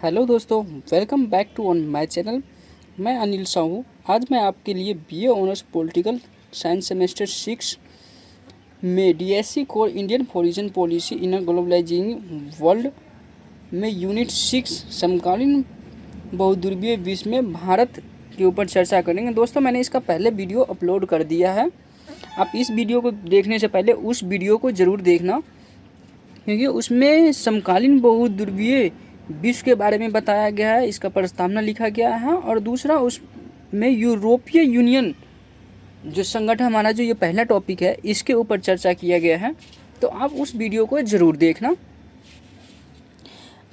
Hello दोस्तों, welcome back to on my channel. मैं अनिल साहू। आज मैं आपके लिए BA honours political science semester 6 में DSC core Indian foreign policy in a globalising world में यूनिट 6 समकालीन बहुध्रुवीय विश्व में भारत के ऊपर चर्चा करेंगे। दोस्तों, मैंने इसका पहले वीडियो अपलोड कर दिया है। आप इस वीडियो को देखने से पहले उस वीडियो को ज़रूर देखना, क्योंकि उसमें समकालीन बहुध्रुवीय विश्व के बारे में बताया गया है, इसका प्रस्तावना लिखा गया है। और दूसरा, उसमें यूरोपीय यूनियन जो संगठन हमारा, जो ये पहला टॉपिक है, इसके ऊपर चर्चा किया गया है। तो आप उस वीडियो को ज़रूर देखना।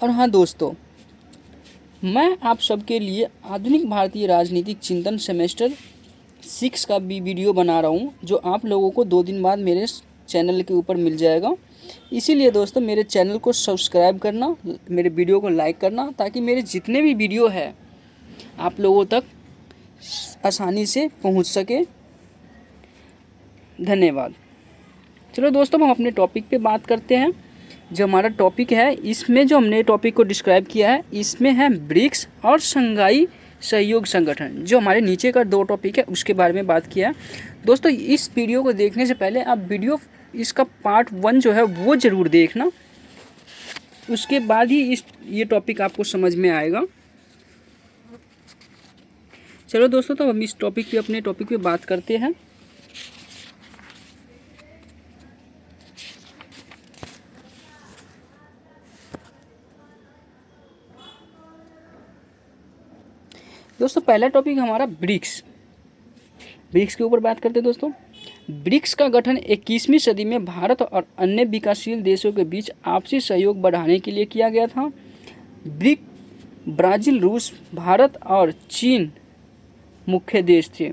और हाँ दोस्तों, मैं आप सबके लिए आधुनिक भारतीय राजनीतिक चिंतन सेमेस्टर 6 का भी वीडियो बना रहा हूँ, जो आप लोगों को 2 दिन बाद मेरे चैनल के ऊपर मिल जाएगा। इसीलिए दोस्तों, मेरे चैनल को सब्सक्राइब करना, मेरे वीडियो को लाइक करना, ताकि मेरे जितने भी वीडियो है आप लोगों तक आसानी से पहुंच सके। धन्यवाद। चलो दोस्तों, हम अपने टॉपिक पे बात करते हैं। जो हमारा टॉपिक है, इसमें जो हमने टॉपिक को डिस्क्राइब किया है, इसमें है ब्रिक्स और शंघाई सहयोग संगठन। जो हमारे नीचे का 2 टॉपिक है, उसके बारे में बात किया है। दोस्तों, इस वीडियो को देखने से पहले आप वीडियो इसका पार्ट 1 जो है वो ज़रूर देखना, उसके बाद ही ये टॉपिक आपको समझ में आएगा। चलो दोस्तों, तो हम इस टॉपिक पे, अपने टॉपिक पे बात करते हैं। दोस्तों, पहला टॉपिक हमारा ब्रिक्स के ऊपर बात करते हैं। दोस्तों, ब्रिक्स का गठन 21वीं सदी में भारत और अन्य विकासशील देशों के बीच आपसी सहयोग बढ़ाने के लिए किया गया था। ब्राज़ील, रूस, भारत और चीन मुख्य देश थे।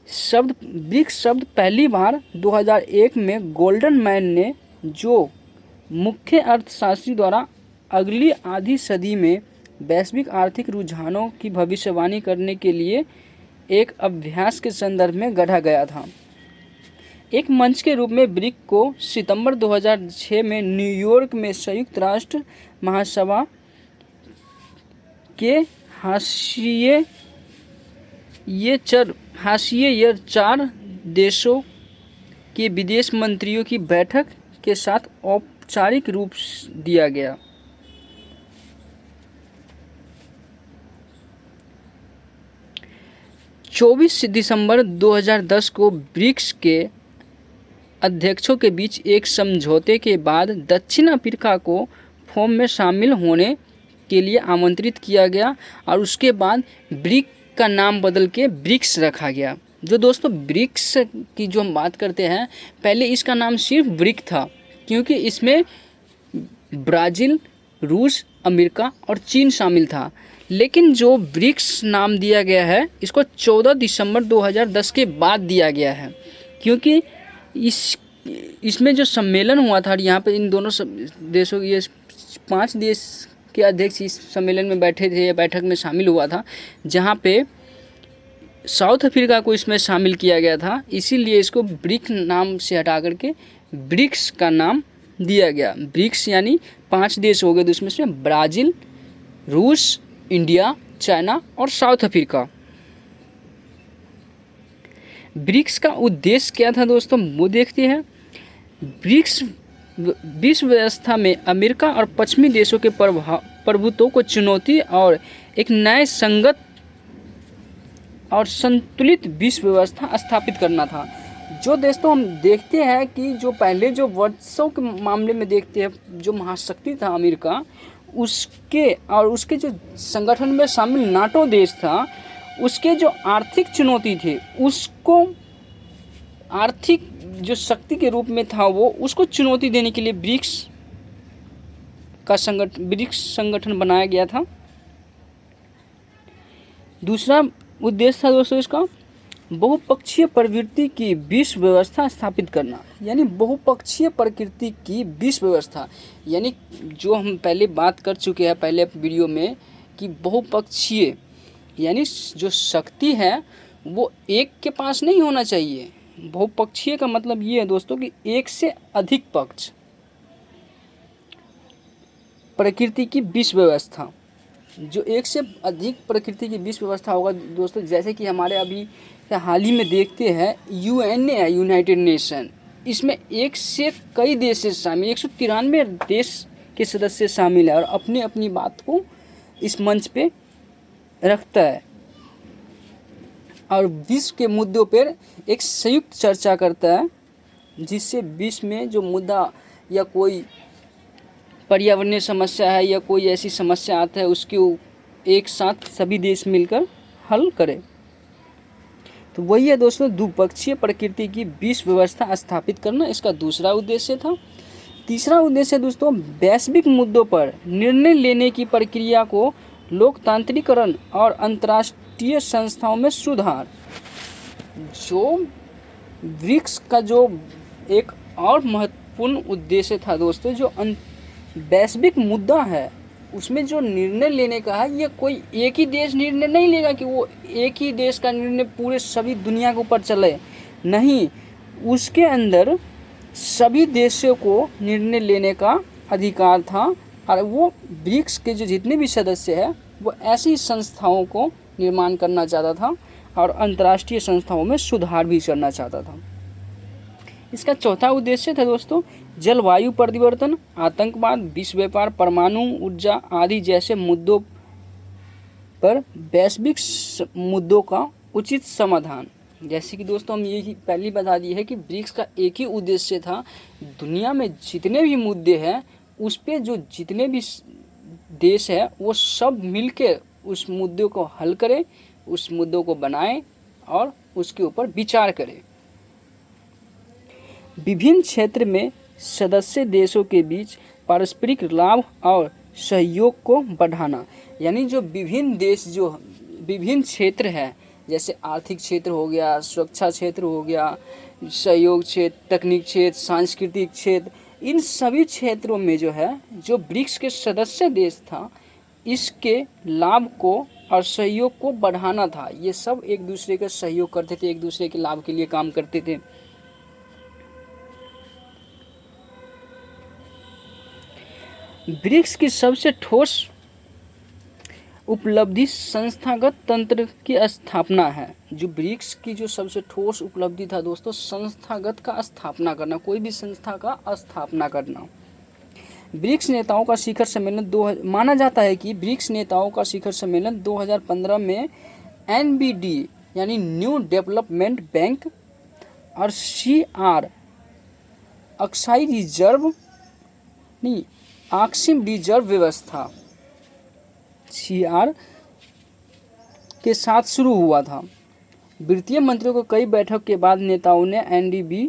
ब्रिक्स शब्द पहली बार 2001 में गोल्डन मैन ने, जो मुख्य अर्थशास्त्री द्वारा अगली आधी सदी में वैश्विक आर्थिक रुझानों की भविष्यवाणी करने के लिए एक अभ्यास के संदर्भ में गढ़ा गया था। एक मंच के रूप में ब्रिक को सितंबर 2006 में न्यूयॉर्क में संयुक्त राष्ट्र महासभा के हाशिए 4 देशों के विदेश मंत्रियों की बैठक के साथ औपचारिक रूप दिया गया। दिसंबर 2010 को ब्रिक्स के अध्यक्षों के बीच एक समझौते के बाद दक्षिण अफ्रीका को फोरम में शामिल होने के लिए आमंत्रित किया गया, और उसके बाद ब्रिक का नाम बदल के ब्रिक्स रखा गया। जो दोस्तों, ब्रिक्स की जो हम बात करते हैं, पहले इसका नाम सिर्फ ब्रिक था, क्योंकि इसमें ब्राज़ील, रूस, अमेरिका और चीन शामिल था। लेकिन जो ब्रिक्स नाम दिया गया है, इसको 14 दिसंबर 2010 के बाद दिया गया है, क्योंकि इसमें जो सम्मेलन हुआ था, यहाँ पे इन दोनों देशों, ये 5 देश के अध्यक्ष इस सम्मेलन में बैठे थे, बैठक में शामिल हुआ था, जहाँ पे साउथ अफ्रीका को इसमें शामिल किया गया था। इसीलिए इसको ब्रिक नाम से हटा करके ब्रिक्स का नाम दिया गया। ब्रिक्स यानी 5 देश हो गए, तो उसमें से ब्राज़ील, रूस, इंडिया, चाइना और साउथ अफ्रीका। ब्रिक्स का उद्देश्य क्या था दोस्तों, वो देखते हैं। ब्रिक्स विश्व व्यवस्था में अमेरिका और पश्चिमी देशों के प्रभुत्व को चुनौती और एक नए संगत और संतुलित विश्व व्यवस्था स्थापित करना था। जो दोस्तों, हम देखते हैं कि जो पहले जो वर्षों के मामले में देखते हैं, जो महाशक्ति था अमेरिका, उसके जो संगठन में शामिल नाटो देश था, उसके जो आर्थिक चुनौती थे, उसको आर्थिक जो शक्ति के रूप में था, वो उसको चुनौती देने के लिए ब्रिक्स संगठन बनाया गया था। दूसरा उद्देश्य था दोस्तों इसका, बहुपक्षीय प्रवृत्ति की विश्व व्यवस्था स्थापित करना। यानी बहुपक्षीय प्रकृति की विश्व व्यवस्था, यानी जो हम पहले बात कर चुके हैं पहले वीडियो में, कि बहुपक्षीय यानी जो शक्ति है वो एक के पास नहीं होना चाहिए। बहुपक्षीय का मतलब ये है दोस्तों कि एक से अधिक पक्ष, प्रकृति की विश्व व्यवस्था। जो एक से अधिक प्रकृति की विश्व व्यवस्था होगा दोस्तों, जैसे कि हमारे अभी हाल ही में देखते हैं UN है, यूनाइटेड नेशन, इसमें एक से कई देश से शामिल 193 देश के सदस्य शामिल है और अपनी अपनी बात को इस मंच पे रखता है और विश्व के मुद्दों पर एक संयुक्त चर्चा करता है, जिससे विश्व में जो मुद्दा या कोई पर्यावरणीय समस्या है या कोई ऐसी समस्या आता है उसके एक साथ सभी देश मिलकर हल करें। तो वही है दोस्तों द्विपक्षीय प्रकृति की विश्व व्यवस्था स्थापित करना, इसका दूसरा उद्देश्य था। तीसरा उद्देश्य दोस्तों वैश्विक मुद्दों पर निर्णय लेने की प्रक्रिया को लोकतांत्रिकरण और अंतर्राष्ट्रीय संस्थाओं में सुधार। जो ब्रिक्स का जो एक और महत्वपूर्ण उद्देश्य था दोस्तों, जो वैश्विक मुद्दा है उसमें जो निर्णय लेने का है, ये कोई एक ही देश निर्णय नहीं लेगा कि वो एक ही देश का निर्णय पूरे सभी दुनिया के ऊपर चले, नहीं, उसके अंदर सभी देशों को निर्णय लेने का अधिकार था और वो ब्रिक्स के जो जितने भी सदस्य हैं वो ऐसी संस्थाओं को निर्माण करना चाहता था और अंतर्राष्ट्रीय संस्थाओं में सुधार भी करना चाहता था। इसका चौथा उद्देश्य था दोस्तों जलवायु परिवर्तन, आतंकवाद, विश्व व्यापार, परमाणु ऊर्जा आदि जैसे मुद्दों पर वैश्विक मुद्दों का उचित समाधान। जैसे कि दोस्तों हम ये पहले बता दिए है कि ब्रिक्स का एक ही उद्देश्य था, दुनिया में जितने भी मुद्दे हैं उस पे जो जितने भी देश है वो सब मिलकर उस मुद्दों को हल करें, उस मुद्दों को बनाएं और उसके ऊपर विचार करें। विभिन्न क्षेत्र में सदस्य देशों के बीच पारस्परिक लाभ और सहयोग को बढ़ाना, यानी जो विभिन्न देश जो विभिन्न क्षेत्र है, जैसे आर्थिक क्षेत्र हो गया, सुरक्षा क्षेत्र हो गया, सहयोग क्षेत्र, तकनीक क्षेत्र, सांस्कृतिक क्षेत्र, इन सभी क्षेत्रों में जो है जो ब्रिक्स के सदस्य देश था इसके लाभ को और सहयोग को बढ़ाना था। ये सब एक दूसरे का सहयोग करते थे, एक दूसरे के लाभ के लिए काम करते थे। ब्रिक्स की सबसे ठोस उपलब्धि संस्थागत तंत्र की स्थापना है। जो ब्रिक्स की जो सबसे ठोस उपलब्धि था दोस्तों, संस्थागत का स्थापना करना, कोई भी संस्था का स्थापना करना। ब्रिक्स नेताओं का शिखर सम्मेलन माना जाता है कि ब्रिक्स नेताओं का शिखर सम्मेलन 2015 में NBD यानी न्यू डेवलपमेंट बैंक और आक्सिम रिजर्व व्यवस्था CR के साथ शुरू हुआ था। वित्तीय मंत्रियों को कई बैठक के बाद नेताओं ने NDB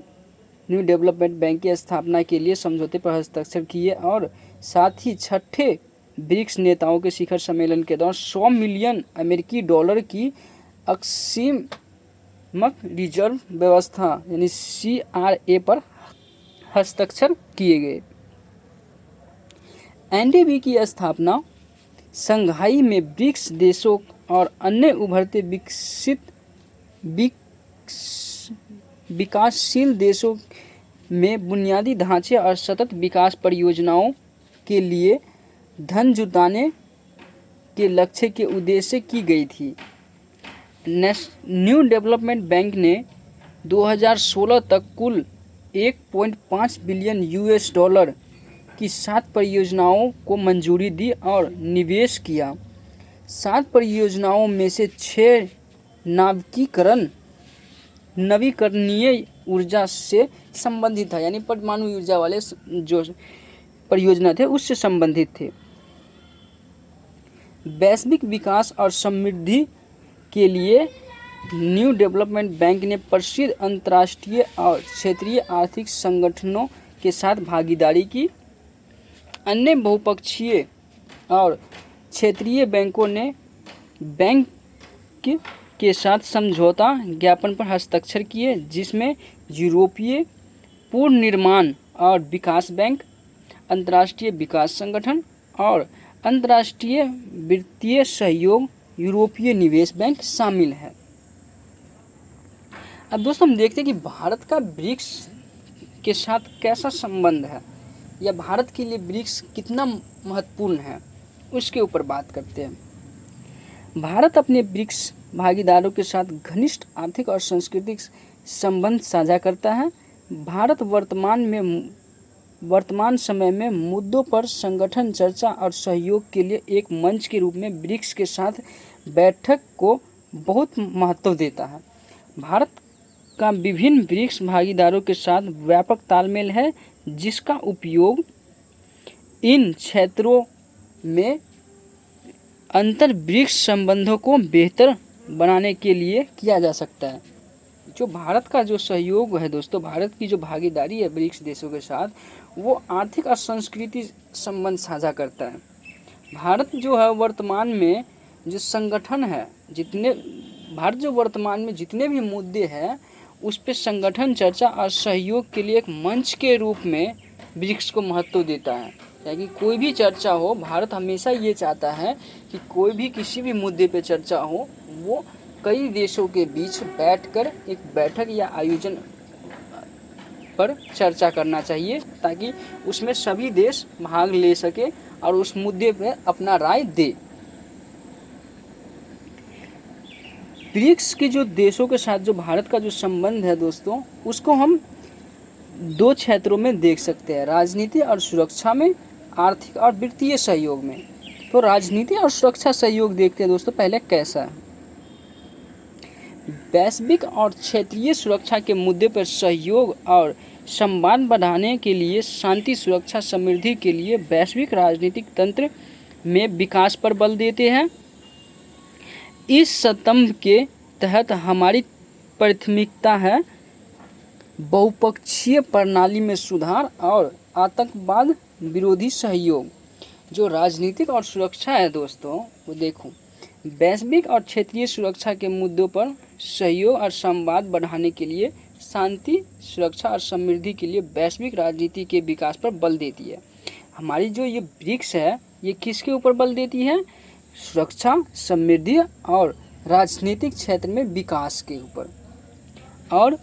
न्यू डेवलपमेंट बैंक की स्थापना के लिए समझौते पर हस्ताक्षर किए और साथ ही छठे ब्रिक्स नेताओं के शिखर सम्मेलन के दौरान $100 मिलियन की आक्सिम रिजर्व व्यवस्था यानी CRA पर हस्ताक्षर किए गए। NDB की स्थापना संघाई में ब्रिक्स देशों और अन्य उभरते विकासशील देशों में बुनियादी ढांचे और सतत विकास परियोजनाओं के लिए धन जुटाने के लक्ष्य के उद्देश्य की गई थी। न्यू डेवलपमेंट बैंक ने 2016 तक कुल 1.5 बिलियन US$ की 7 परियोजनाओं को मंजूरी दी और निवेश किया। 7 परियोजनाओं में से 6 नवीकरणीय ऊर्जा से संबंधित था, यानी परमाणु ऊर्जा वाले जो परियोजना थे उससे संबंधित थे। वैश्विक विकास और समृद्धि के लिए न्यू डेवलपमेंट बैंक ने प्रसिद्ध अंतर्राष्ट्रीय और क्षेत्रीय आर्थिक संगठनों के साथ भागीदारी की। अन्य बहुपक्षीय और क्षेत्रीय बैंकों ने बैंक के साथ समझौता ज्ञापन पर हस्ताक्षर किए, जिसमें यूरोपीय पुनर्निर्माण और विकास बैंक, अंतर्राष्ट्रीय विकास संगठन और अंतर्राष्ट्रीय वित्तीय सहयोग यूरोपीय निवेश बैंक शामिल है। अब दोस्तों हम देखते हैं कि भारत का ब्रिक्स के साथ कैसा संबंध है या भारत के लिए ब्रिक्स कितना महत्वपूर्ण है। उसके ऊपर बात करते हैं। भारत अपने ब्रिक्स भागीदारों के साथ घनिष्ठ आर्थिक और सांस्कृतिक संबंध साझा करता है। भारत वर्तमान समय में मुद्दों पर संगठन, चर्चा और सहयोग के लिए एक मंच के रूप में ब्रिक्स के साथ बैठक को बहुत महत्व देता है। भारत का विभिन्न ब्रिक्स भागीदारों के साथ व्यापक तालमेल है, जिसका उपयोग इन क्षेत्रों में अंतर ब्रिक्स संबंधों को बेहतर बनाने के लिए किया जा सकता है। जो भारत का जो सहयोग है दोस्तों, भारत की जो भागीदारी है ब्रिक्स देशों के साथ, वो आर्थिक और सांस्कृतिक संबंध साझा करता है। भारत जो है वर्तमान में जो संगठन है, भारत जो वर्तमान में जितने भी मुद्दे हैं उस पे संगठन, चर्चा और सहयोग के लिए एक मंच के रूप में ब्रिक्स को महत्व देता है। यानी कोई भी चर्चा हो, भारत हमेशा ये चाहता है कि कोई भी किसी भी मुद्दे पे चर्चा हो, वो कई देशों के बीच बैठकर एक बैठक या आयोजन पर चर्चा करना चाहिए, ताकि उसमें सभी देश भाग ले सके और उस मुद्दे पे अपना राय दे। ब्रिक्स के जो देशों के साथ जो भारत का जो संबंध है दोस्तों, उसको हम दो क्षेत्रों में देख सकते हैं, राजनीति और सुरक्षा में, आर्थिक और वित्तीय सहयोग में। तो राजनीति और सुरक्षा सहयोग देखते हैं दोस्तों, पहले कैसा है। वैश्विक और क्षेत्रीय सुरक्षा के मुद्दे पर सहयोग और संवाद बढ़ाने के लिए, शांति, सुरक्षा, समृद्धि के लिए वैश्विक राजनीतिक तंत्र में विकास पर बल देते हैं। इस स्तंभ के तहत हमारी प्राथमिकता है बहुपक्षीय प्रणाली में सुधार और आतंकवाद विरोधी सहयोग। जो राजनीतिक और सुरक्षा है दोस्तों, वो देखो, वैश्विक और क्षेत्रीय सुरक्षा के मुद्दों पर सहयोग और संवाद बढ़ाने के लिए, शांति, सुरक्षा और समृद्धि के लिए वैश्विक राजनीति के विकास पर बल देती है। हमारी जो ये ब्रिक्स है, ये किसके ऊपर बल देती है? सुरक्षा, समृद्धि और राजनीतिक क्षेत्र में विकास के ऊपर। और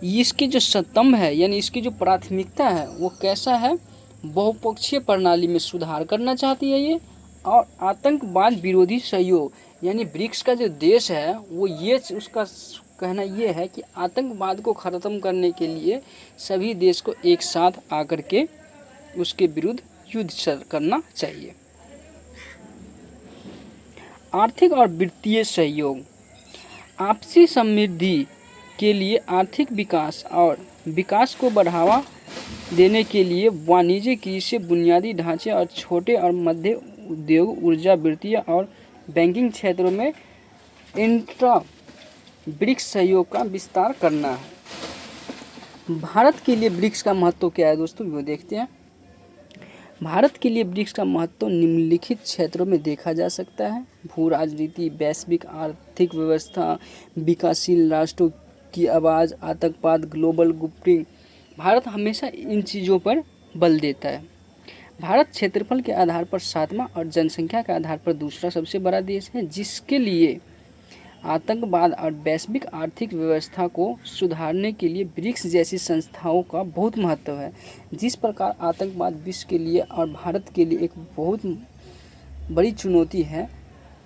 इसके जो स्तंभ है, यानी इसकी जो प्राथमिकता है, वो कैसा है? बहुपक्षीय प्रणाली में सुधार करना चाहती है ये, और आतंकवाद विरोधी सहयोग। यानी ब्रिक्स का जो देश है वो ये, उसका कहना ये है कि आतंकवाद को ख़त्म करने के लिए सभी देश को एक साथ आकर के उसके विरुद्ध युद्ध करना चाहिए। आर्थिक और वित्तीय सहयोग, आपसी समृद्धि के लिए, आर्थिक विकास और विकास को बढ़ावा देने के लिए वाणिज्य, कृषि, बुनियादी ढांचे और छोटे और मध्य उद्योग, ऊर्जा, वित्तीय और बैंकिंग क्षेत्रों में इंट्रा ब्रिक्स सहयोग का विस्तार करना है। भारत के लिए ब्रिक्स का महत्व क्या है दोस्तों, वो देखते हैं। भारत के लिए ब्रिक्स का महत्व निम्नलिखित क्षेत्रों में देखा जा सकता है: भू राजनीति, वैश्विक आर्थिक व्यवस्था, विकासशील राष्ट्रों की आवाज़, आतंकवाद, ग्लोबल गुप्टिंग। भारत हमेशा इन चीज़ों पर बल देता है। भारत क्षेत्रफल के आधार पर 7वां और जनसंख्या के आधार पर दूसरा सबसे बड़ा देश है, जिसके लिए आतंकवाद और वैश्विक आर्थिक व्यवस्था को सुधारने के लिए ब्रिक्स जैसी संस्थाओं का बहुत महत्व है। जिस प्रकार आतंकवाद विश्व के लिए और भारत के लिए एक बहुत बड़ी चुनौती है,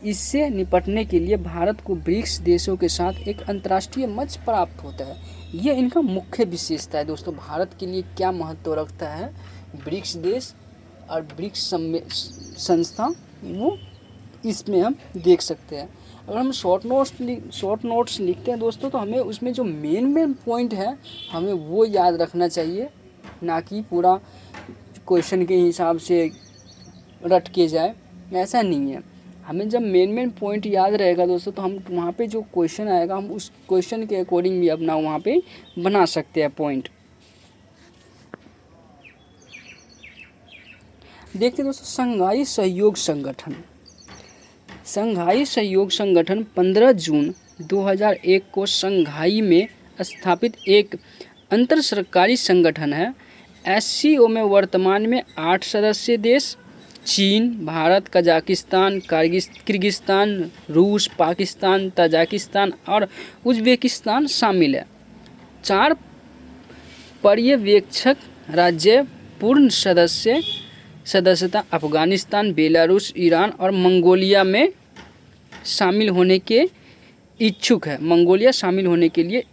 इससे निपटने के लिए भारत को ब्रिक्स देशों के साथ एक अंतर्राष्ट्रीय मंच प्राप्त होता है। ये इनका मुख्य विशेषता है दोस्तों। भारत के लिए क्या महत्व रखता है ब्रिक्स देश और ब्रिक्स संस्था, वो इसमें हम देख सकते हैं। अगर हम शॉर्ट नोट्स लिखते हैं दोस्तों, तो हमें उसमें जो मेन पॉइंट है हमें वो याद रखना चाहिए, ना कि पूरा क्वेश्चन के हिसाब से रट के जाए, ऐसा नहीं है। हमें जब मेन पॉइंट याद रहेगा दोस्तों, तो हम वहाँ पे जो क्वेश्चन आएगा, हम उस क्वेश्चन के अकॉर्डिंग भी अपना वहाँ पे बना सकते हैं पॉइंट। देखते दोस्तों, शंघाई सहयोग संगठन। शंघाई सहयोग संगठन 15 जून 2001 को शंघाई में स्थापित एक अंतर सरकारी संगठन है। SCO में वर्तमान में 8 सदस्य देश चीन, भारत, कजाकिस्तान, किर्गिस्तान, रूस, पाकिस्तान, तजाकिस्तान और उज़्बेकिस्तान शामिल है। 4 पर्यवेक्षक राज्य पूर्ण सदस्य सदस्यता अफगानिस्तान, बेलारूस, ईरान और मंगोलिया में शामिल होने के इच्छुक है। मंगोलिया शामिल होने के लिए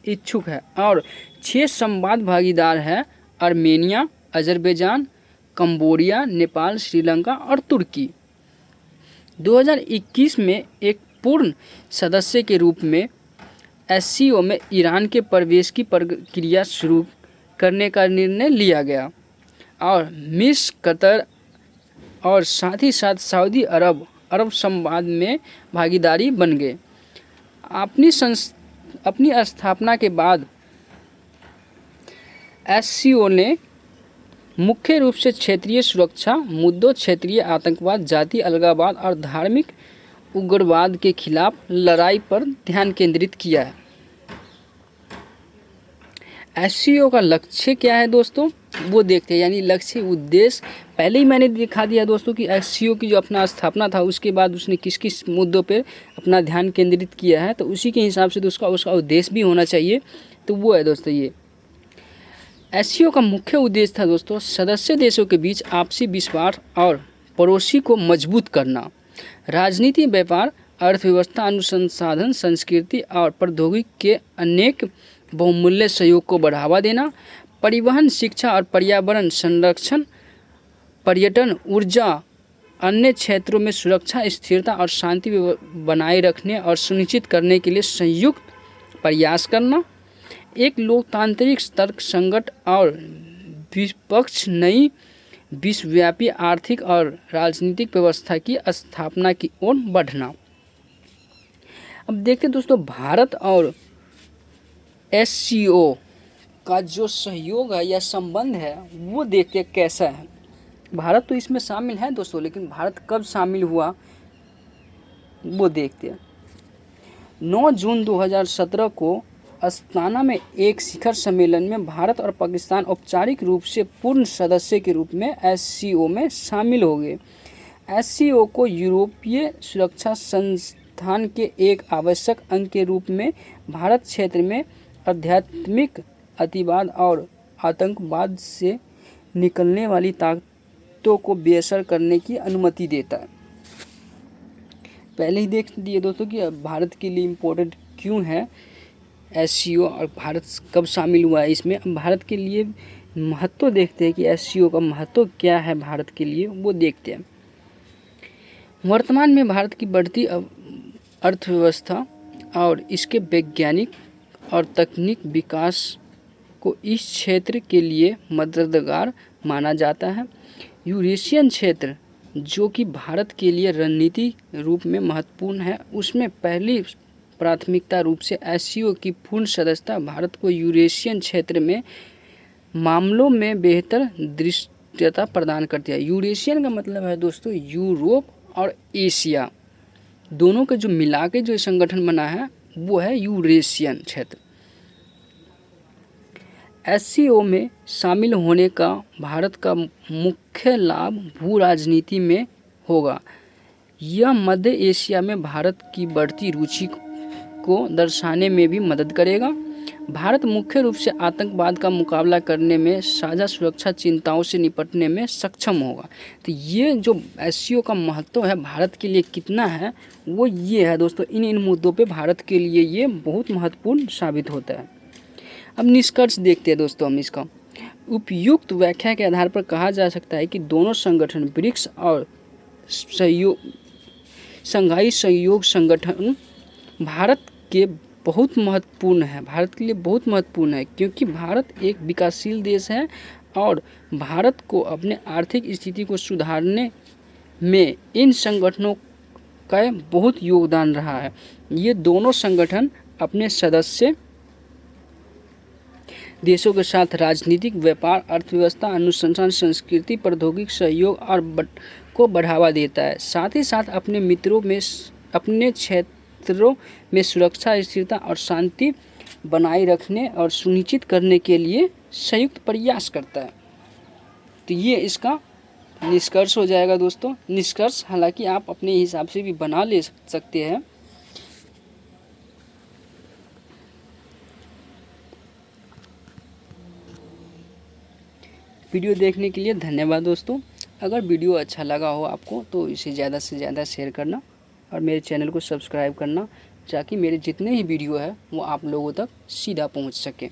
इच्छुक है। और 6 संवाद भागीदार है: Armenia, Azerbaijan, Cambodia, Nepal, Sri Lanka और तुर्की। 2021 में एक पूर्ण सदस्य के रूप में एससीओ में ईरान के प्रवेश की प्रक्रिया शुरू करने का निर्णय लिया गया और मिस्र, कतर और साथ ही साथ सऊदी अरब संवाद में भागीदारी बन गए। अपनी स्थापना के बाद एससीओ ने मुख्य रूप से क्षेत्रीय सुरक्षा मुद्दों, क्षेत्रीय आतंकवाद, जाति अलगाववाद और धार्मिक उग्रवाद के खिलाफ लड़ाई पर ध्यान केंद्रित किया है। एससीओ का लक्ष्य क्या है दोस्तों, वो देखते हैं। यानी लक्ष्य, उद्देश्य पहले ही मैंने दिखा दिया दोस्तों कि एससीओ की जो अपना स्थापना था उसके बाद उसने किस किस मुद्दों पर अपना ध्यान केंद्रित किया है, तो उसी के हिसाब से तो उसका उद्देश्य भी होना चाहिए। तो वो है दोस्तों, ये एससीओ का मुख्य उद्देश्य था दोस्तों सदस्य देशों के बीच आपसी विश्वास और पड़ोसी को मजबूत करना, राजनीति, व्यापार, अर्थव्यवस्था, अनुसंधान, संस्कृति और प्रौद्योगिकी के अनेक बहुमूल्य सहयोग को बढ़ावा देना, परिवहन, शिक्षा और पर्यावरण संरक्षण, पर्यटन, ऊर्जा, अन्य क्षेत्रों में सुरक्षा, स्थिरता और शांति बनाए रखने और सुनिश्चित करने के लिए संयुक्त प्रयास करना, एक लोकतांत्रिक तर्क संगत और विपक्ष नई विश्वव्यापी आर्थिक और राजनीतिक व्यवस्था की स्थापना की ओर बढ़ना। अब देखते हैं दोस्तों भारत और एससीओ का जो सहयोग है या संबंध है वो देखते हैं कैसा है। भारत तो इसमें शामिल है दोस्तों, लेकिन भारत कब शामिल हुआ वो देखते हैं। 9 जून 2017 को अस्ताना में एक शिखर सम्मेलन में भारत और पाकिस्तान औपचारिक रूप से पूर्ण सदस्य के रूप में एससीओ में शामिल हो गए। एससीओ को यूरोपीय सुरक्षा संस्थान के एक आवश्यक अंग के रूप में भारत क्षेत्र में आध्यात्मिक अतिवाद और आतंकवाद से निकलने वाली ताकतों को बेअसर करने की अनुमति देता है। पहले ही देख दिए दोस्तों कि भारत के लिए इम्पोर्टेंट क्यों है एससीओ और भारत कब शामिल हुआ है इसमें। अब भारत के लिए महत्व देखते हैं कि एससीओ का महत्व क्या है भारत के लिए, वो देखते हैं। वर्तमान में भारत की बढ़ती अर्थव्यवस्था और इसके वैज्ञानिक और तकनीक विकास को इस क्षेत्र के लिए मददगार माना जाता है। यूरेशियन क्षेत्र जो कि भारत के लिए रणनीतिक रूप में महत्वपूर्ण है, उसमें पहली प्राथमिकता रूप से एससीओ की पूर्ण सदस्यता भारत को यूरेशियन क्षेत्र में मामलों में बेहतर दृश्यता प्रदान करती है। यूरेशियन का मतलब है दोस्तों यूरोप और एशिया दोनों के जो मिला के जो संगठन बना है वो है यूरेशियन क्षेत्र। एससीओ में शामिल होने का भारत का मुख्य लाभ भू राजनीति में होगा। यह मध्य एशिया में भारत की बढ़ती रुचि को दर्शाने में भी मदद करेगा। भारत मुख्य रूप से आतंकवाद का मुकाबला करने में, साझा सुरक्षा चिंताओं से निपटने में सक्षम होगा। तो ये जो एससीओ का महत्व है भारत के लिए कितना है वो ये है दोस्तों, इन मुद्दों पे भारत के लिए ये बहुत महत्वपूर्ण साबित होता है। अब निष्कर्ष देखते हैं दोस्तों हम इसका। उपयुक्त व्याख्या के आधार पर कहा जा सकता है कि दोनों संगठन ब्रिक्स और शंघाई सहयोग संगठन भारत के बहुत महत्वपूर्ण है, भारत के लिए बहुत महत्वपूर्ण है, क्योंकि भारत एक विकासशील देश है और भारत को अपने आर्थिक स्थिति को सुधारने में इन संगठनों का बहुत योगदान रहा है। ये दोनों संगठन अपने सदस्य देशों के साथ राजनीतिक, व्यापार, अर्थव्यवस्था, अनुसंधान, संस्कृति, प्रौद्योगिक सहयोग और को बढ़ावा देता है। साथ ही साथ अपने मित्रों में अपने क्षेत्रों में सुरक्षा, स्थिरता और शांति बनाए रखने और सुनिश्चित करने के लिए संयुक्त प्रयास करता है। तो ये इसका निष्कर्ष हो जाएगा दोस्तों। निष्कर्ष हालांकि आप अपने हिसाब से भी बना ले सकते हैं। वीडियो देखने के लिए धन्यवाद दोस्तों। अगर वीडियो अच्छा लगा हो आपको तो इसे ज़्यादा से ज़्यादा शेयर करना और मेरे चैनल को सब्सक्राइब करना, ताकि मेरे जितने ही वीडियो है वो आप लोगों तक सीधा पहुंच सके।